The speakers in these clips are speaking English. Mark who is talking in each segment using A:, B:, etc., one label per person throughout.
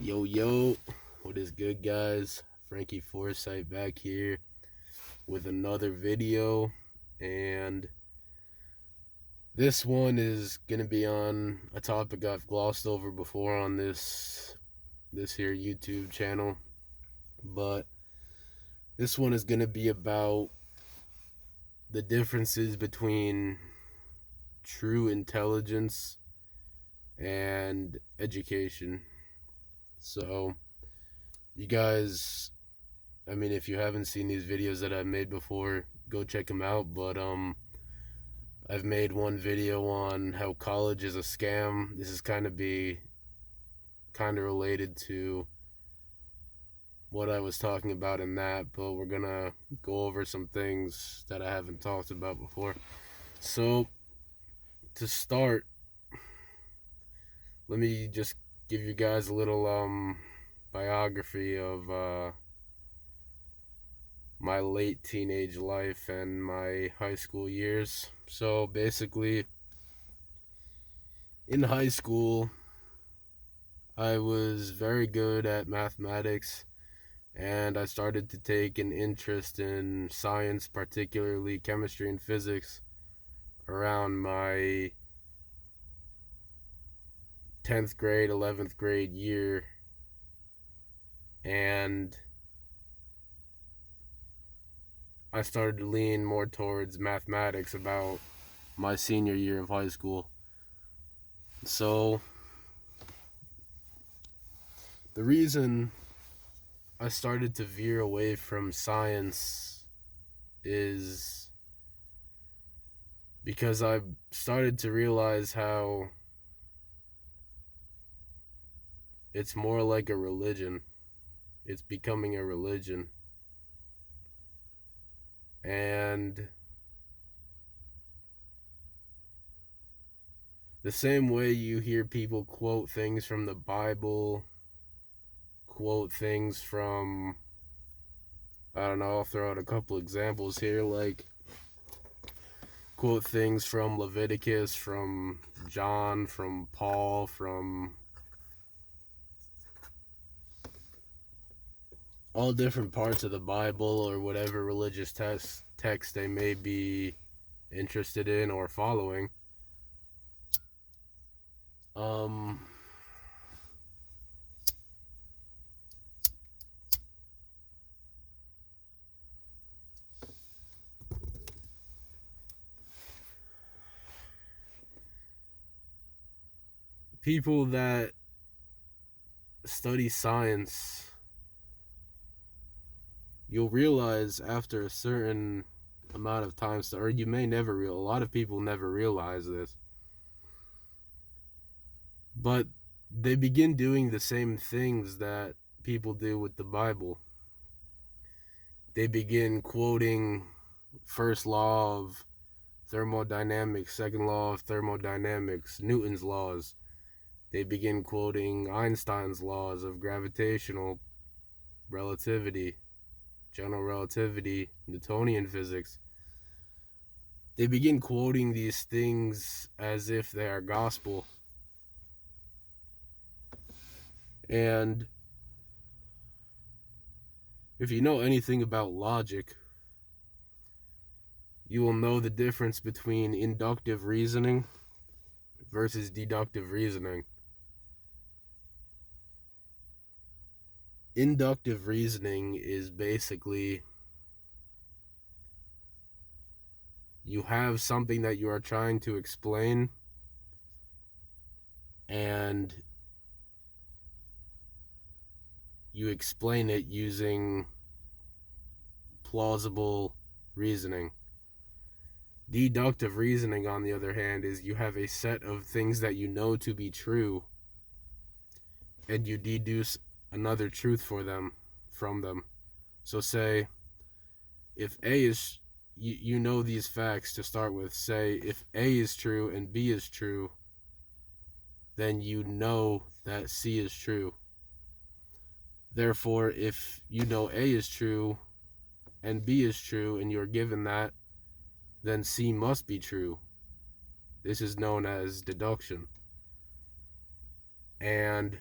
A: Yo, yo, what is good, guys? Frankie Forsyth back here with another video, and this one is gonna be on a topic I've glossed over before on this here YouTube channel, but this one is gonna be about the differences between true intelligence and education. So, you guys, if you haven't seen these videos that I've made before, go check them out. But I've made one video on how college is a scam. This is kind of related to what I was talking about in that, but we're gonna go over some things that I haven't talked about before. So, to start, let me just give you guys a little biography of my late teenage life and my high school years. So basically, in high school, I was very good at mathematics, and I started to take an interest in science, particularly chemistry and physics, around my 10th grade, 11th grade year. And I started to lean more towards mathematics about my senior year of high school. So, the reason I started to veer away from science is because I started to realize how it's more like a religion. It's becoming a religion. And the same way you hear people quote things from the Bible, quote things from, I don't know, I'll throw out a couple examples here, like quote things from Leviticus, from John, from Paul, from all different parts of the Bible or whatever religious text they may be interested in or following. People that study science, you'll realize after a certain amount of time, or you may never realize, a lot of people never realize this, but they begin doing the same things that people do with the Bible. They begin quoting first law of thermodynamics, second law of thermodynamics, Newton's laws. They begin quoting Einstein's laws of gravitational relativity, general relativity, Newtonian physics. They begin quoting these things as if they are gospel. And if you know anything about logic, you will know the difference between inductive reasoning versus deductive reasoning. Inductive reasoning is basically you have something that you are trying to explain, and you explain it using plausible reasoning. Deductive reasoning, on the other hand, is you have a set of things that you know to be true, and you deduce another truth from them. So say, if A is, you know these facts to start with. Say, if A is true and B is true, then you know that C is true. Therefore, if you know A is true and B is true and you're given that, then C must be true. This is known as deduction. And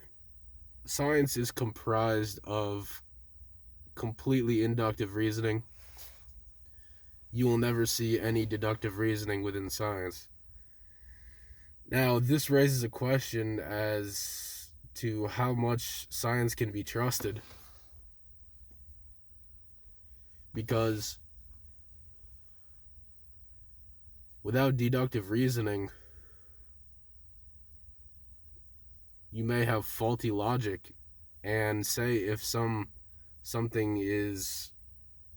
A: science is comprised of completely inductive reasoning. You will never see any deductive reasoning within science. Now, this raises a question as to how much science can be trusted. Because without deductive reasoning, you may have faulty logic. And say if something is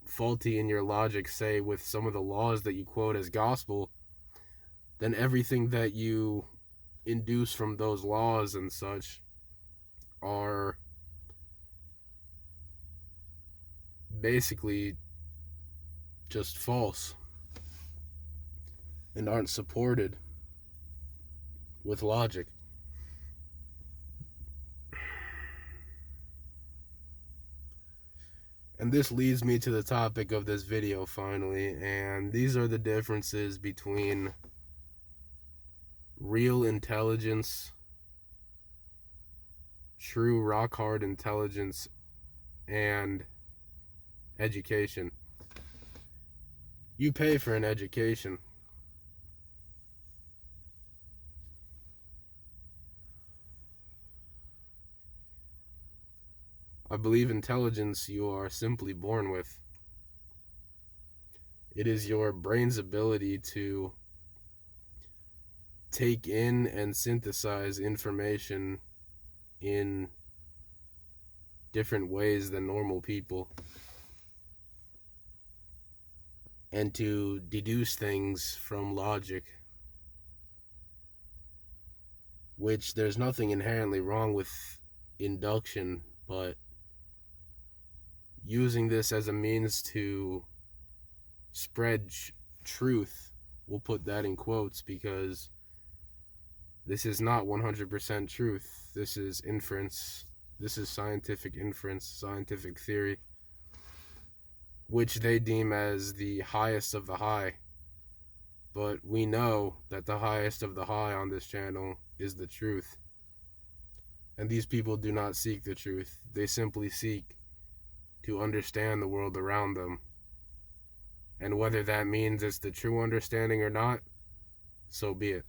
A: faulty in your logic, say with some of the laws that you quote as gospel, then everything that you induce from those laws and such are basically just false and aren't supported with logic. And this leads me to the topic of this video finally, and these are the differences between real intelligence, true rock hard intelligence, and education. You pay for an education. I believe intelligence you are simply born with. It is your brain's ability to take in and synthesize information in different ways than normal people, and to deduce things from logic, which there's nothing inherently wrong with induction, but using this as a means to spread truth, we'll put that in quotes, because this is not 100% truth. This is inference. This is scientific inference, scientific theory, which they deem as the highest of the high. But we know that the highest of the high on this channel is the truth. And these people do not seek the truth. They simply seek to understand the world around them. And whether that means it's the true understanding or not, so be it.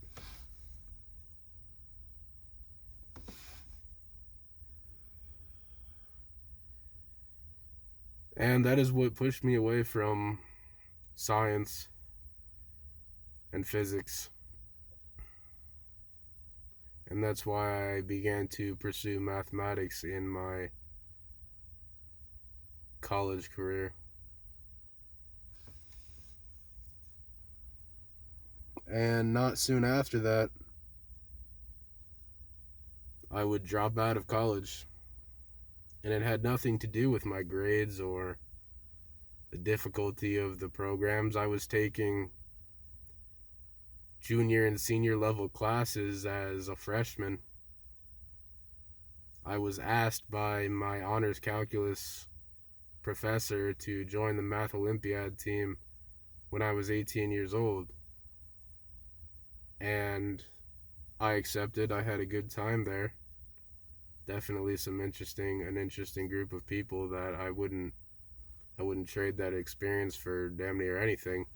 A: And that is what pushed me away from science and physics. And that's why I began to pursue mathematics in my college career. And not soon after that, I would drop out of college. And it had nothing to do with my grades or the difficulty of the programs I was taking. Junior and senior level classes as a freshman, I was asked by my honors calculus professor to join the Math Olympiad team when I was 18 years old. And I accepted. I had a good time there. Definitely an interesting group of people that I wouldn't trade that experience for damn near anything.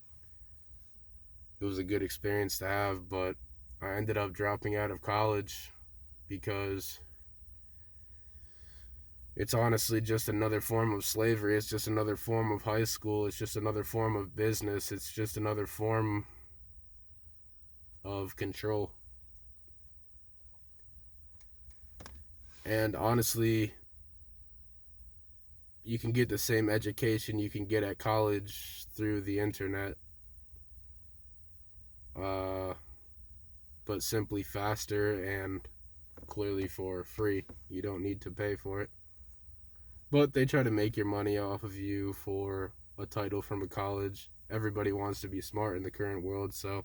A: It was a good experience to have, but I ended up dropping out of college because it's honestly just another form of slavery. It's just another form of high school. It's just another form of business. It's just another form of control. And honestly, you can get the same education you can get at college through the internet, but simply faster and clearly for free. You don't need to pay for it. But they try to make your money off of you for a title from a college. Everybody wants to be smart in the current world, so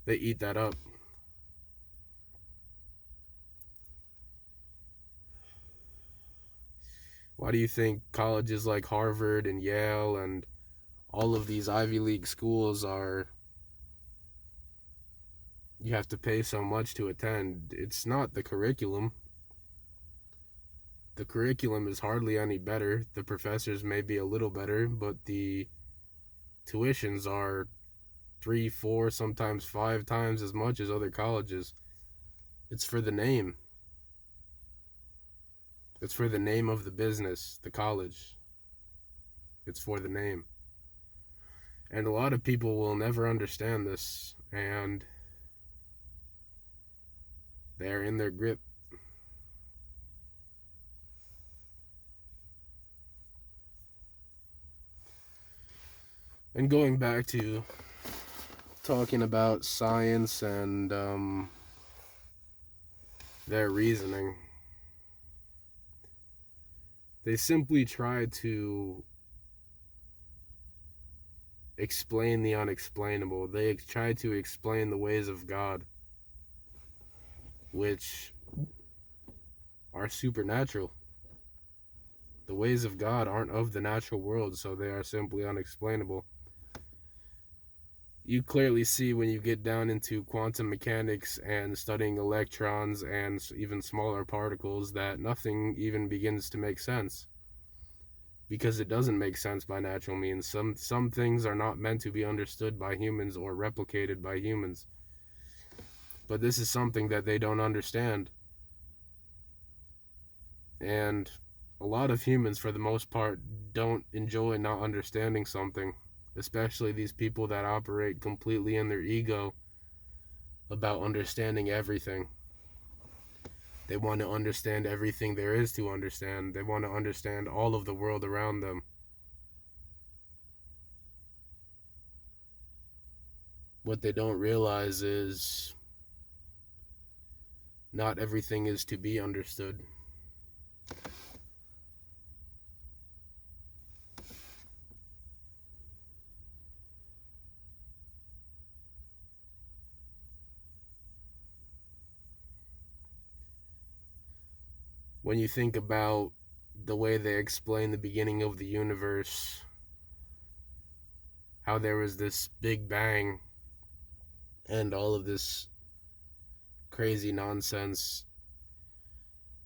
A: they eat that up. Why do you think colleges like Harvard and Yale and all of these Ivy League schools are, you have to pay so much to attend? It's not the curriculum. The curriculum is hardly any better. The professors may be a little better, but the tuitions are 3, 4, sometimes 5 times as much as other colleges. It's for the name. It's for the name of the business, the college. It's for the name. And a lot of people will never understand this, and they're in their grip. And going back to talking about science and their reasoning, they simply try to explain the unexplainable. They try to explain the ways of God, which are supernatural. The ways of God aren't of the natural world, so they are simply unexplainable. You clearly see when you get down into quantum mechanics and studying electrons and even smaller particles that nothing even begins to make sense, because it doesn't make sense by natural means. Some things are not meant to be understood by humans or replicated by humans. But this is something that they don't understand. And a lot of humans, for the most part, don't enjoy not understanding something, especially these people that operate completely in their ego about understanding everything. They want to understand everything there is to understand. They want to understand all of the world around them. What they don't realize is not everything is to be understood. When you think about the way they explain the beginning of the universe, how there was this big bang and all of this crazy nonsense,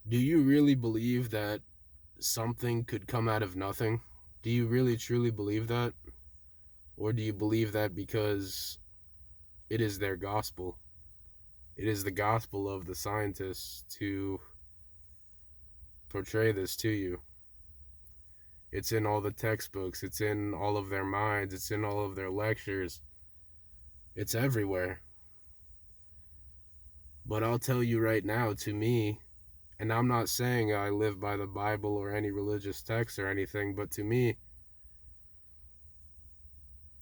A: do you really believe that something could come out of nothing? Do you really truly believe that? Or do you believe that because it is their gospel? It is the gospel of the scientists to portray this to you. It's in all the textbooks. It's in all of their minds. It's in all of their lectures. It's everywhere. But I'll tell you right now, to me, and I'm not saying I live by the Bible or any religious text or anything, but to me,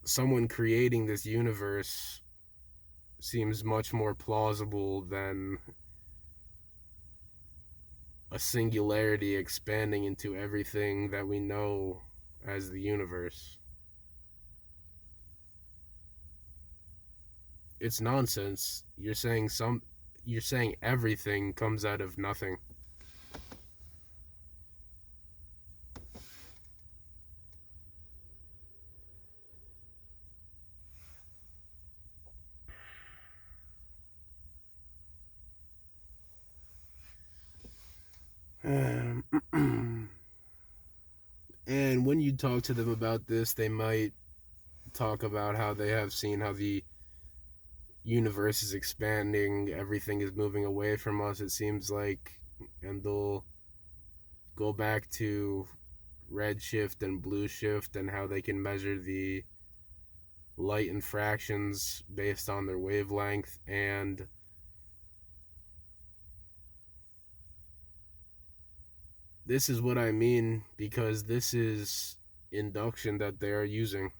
A: someone creating this universe seems much more plausible than a singularity expanding into everything that we know as the universe. It's nonsense. You're saying everything comes out of nothing. And when you talk to them about this, they might talk about how they have seen how the universe is expanding, everything is moving away from us, it seems like, and they'll go back to redshift and blue shift and how they can measure the light in fractions based on their wavelength. And this is what I mean, because this is induction that they are using.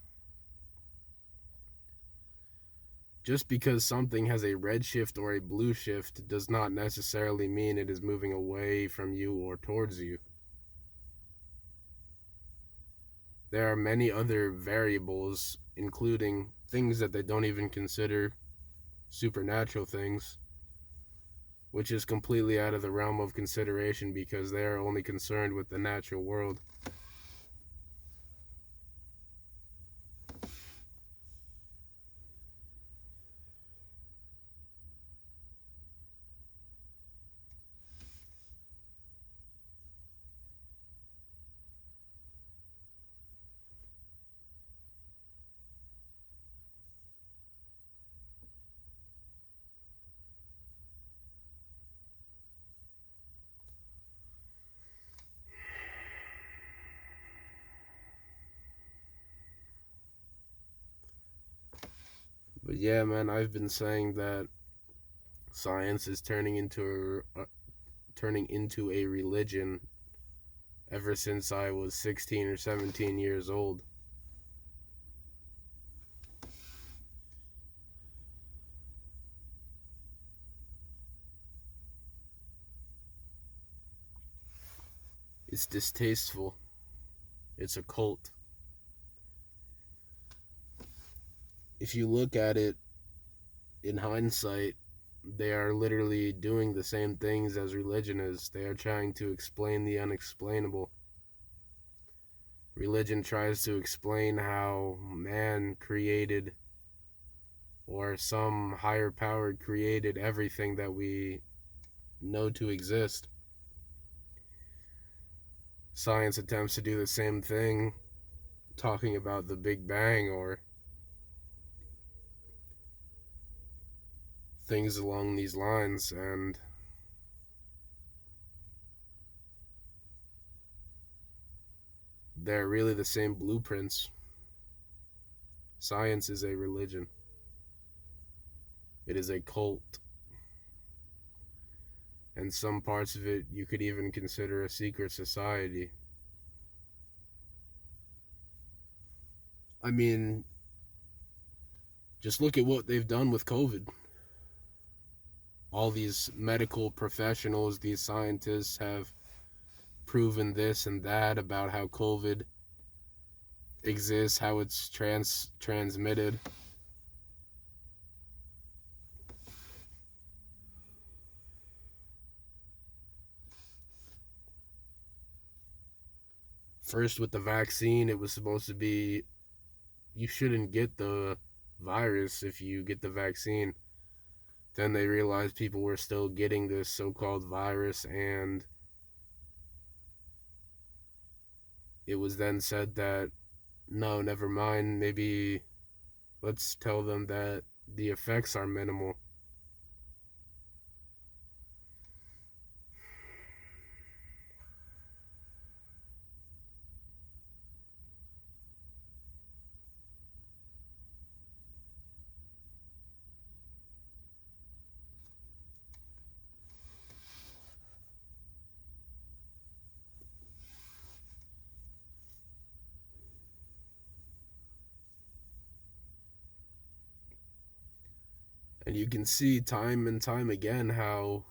A: Just because something has a red shift or a blue shift does not necessarily mean it is moving away from you or towards you. There are many other variables, including things that they don't even consider supernatural things, which is completely out of the realm of consideration because they are only concerned with the natural world. But yeah, man, I've been saying that science is turning into a religion ever since I was 16 or 17 years old. It's distasteful. It's a cult. If you look at it in hindsight, they are literally doing the same things as religion is. They are trying to explain the unexplainable. Religion tries to explain how man created, or some higher power created, everything that we know to exist. Science attempts to do the same thing, talking about the Big Bang or things along these lines, and they're really the same blueprints. Science is a religion. It is a cult. And some parts of it you could even consider a secret society. I mean, just look at what they've done with COVID. All these medical professionals, these scientists have proven this and that about how COVID exists, how it's transmitted. First, with the vaccine, it was supposed to be you shouldn't get the virus if you get the vaccine. Then they realized people were still getting this so-called virus, and it was then said that no, never mind, maybe let's tell them that the effects are minimal. And you can see time and time again how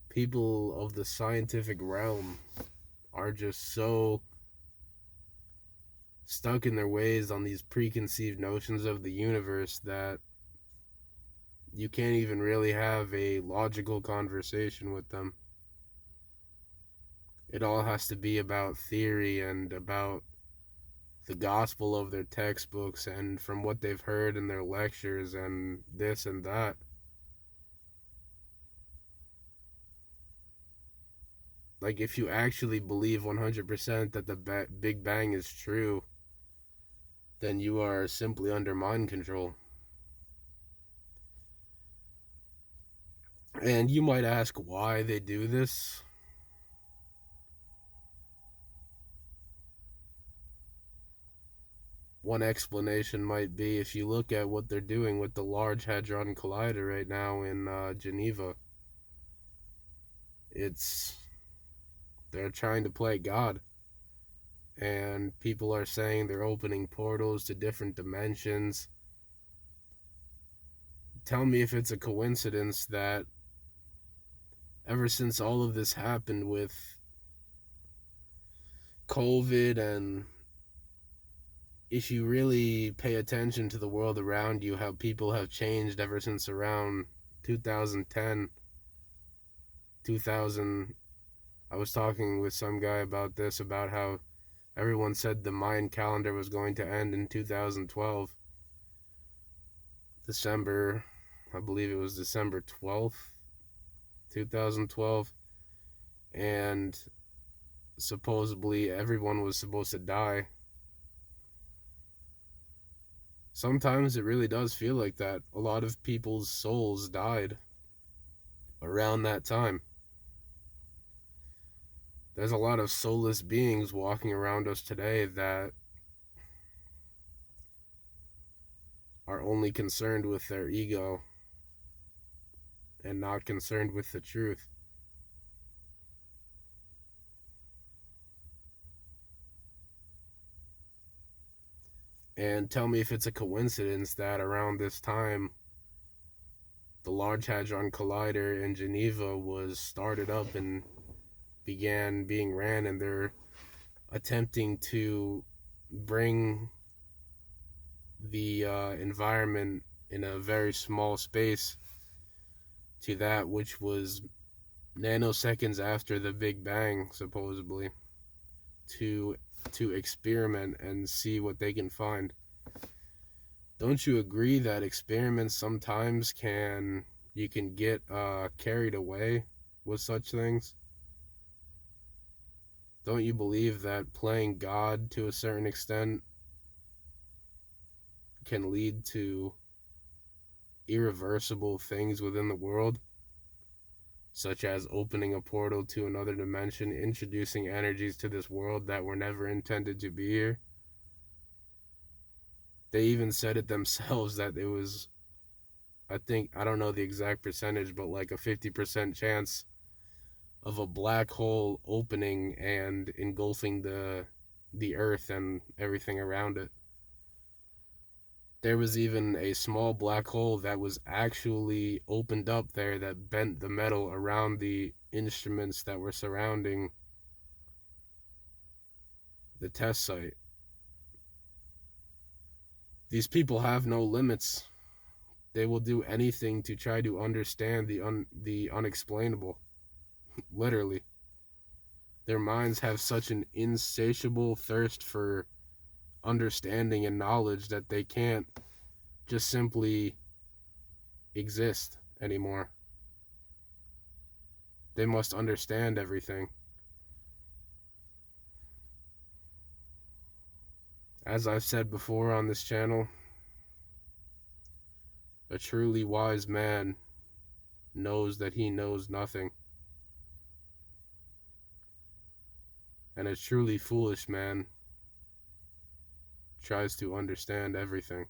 A: people of the scientific realm are just so stuck in their ways on these preconceived notions of the universe that you can't even really have a logical conversation with them. It all has to be about theory and about the gospel of their textbooks and from what they've heard in their lectures and this and that. Like, if you actually believe 100% that the Big Bang is true, then you are simply under mind control. And you might ask why they do this. One explanation might be, if you look at what they're doing with the Large Hadron Collider right now in Geneva, they're trying to play God. And people are saying they're opening portals to different dimensions. Tell me if it's a coincidence that ever since all of this happened with COVID, and if you really pay attention to the world around you, how people have changed ever since around 2010, 2000. I was talking with some guy about this, about how everyone said the Mayan calendar was going to end in 2012. December, I believe it was December 12th, 2012. And supposedly everyone was supposed to die. Sometimes it really does feel like that. A lot of people's souls died around that time. There's a lot of soulless beings walking around us today that are only concerned with their ego and not concerned with the truth. And tell me if it's a coincidence that around this time, the Large Hadron Collider in Geneva was started up and began being ran, and they're attempting to bring the environment in a very small space to that which was nanoseconds after the Big Bang, supposedly, to experiment and see what they can find. Don't you agree that experiments sometimes you can get carried away with such things? Don't you believe that playing God to a certain extent can lead to irreversible things within the world, such as opening a portal to another dimension, introducing energies to this world that were never intended to be here? They even said it themselves that it was, I don't know the exact percentage, but like a 50% chance of a black hole opening and engulfing the earth and everything around it. There was even a small black hole that was actually opened up there that bent the metal around the instruments that were surrounding the test site. These people have no limits. They will do anything to try to understand the unexplainable. Literally. Their minds have such an insatiable thirst for understanding and knowledge that they can't just simply exist anymore. They must understand everything. As I've said before on this channel, a truly wise man knows that he knows nothing. And a truly foolish man tries to understand everything.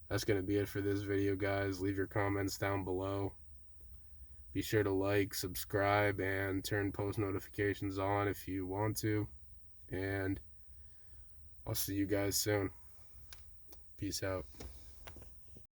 A: That's going to be it for this video, guys. Leave your comments down below. Be sure to like, subscribe, and turn post notifications on if you want to. And I'll see you guys soon. Peace out.